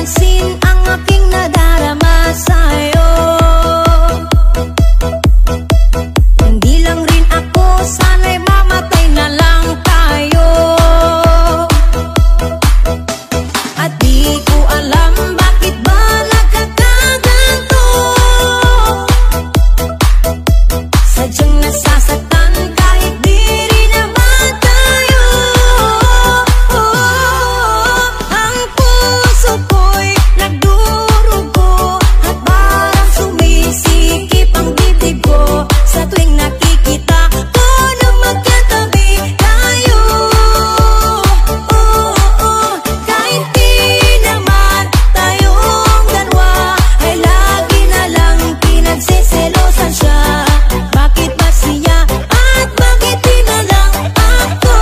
mapansin ang aking nadarama sa'yo. Hindi lang rin ako, sana'y mamatay na lang tayo. At di ko alam bakit ba nagkakaganto. Sadyang nasasaktan kahit di rin naman tayo. Ang puso ko'y nagdurugo at parang sumisikip ang dibdib ko sa tuwing nakikita ko na magkatabi tayo. Kahit di naman tayong dalawa ay lagi na lang pinagsiselosan siya. Bakit ba siya at bakit di na lang ako?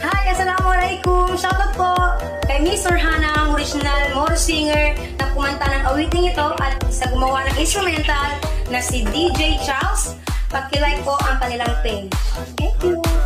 Hi! Assalamualaikum! Shoutout po kay Miss Orhana, ang original Moro singer na kumanta ng awiting ito at sa gumawa ng instrumental na si DJ Charles. Pag-like po ang kanilang page. Thank you!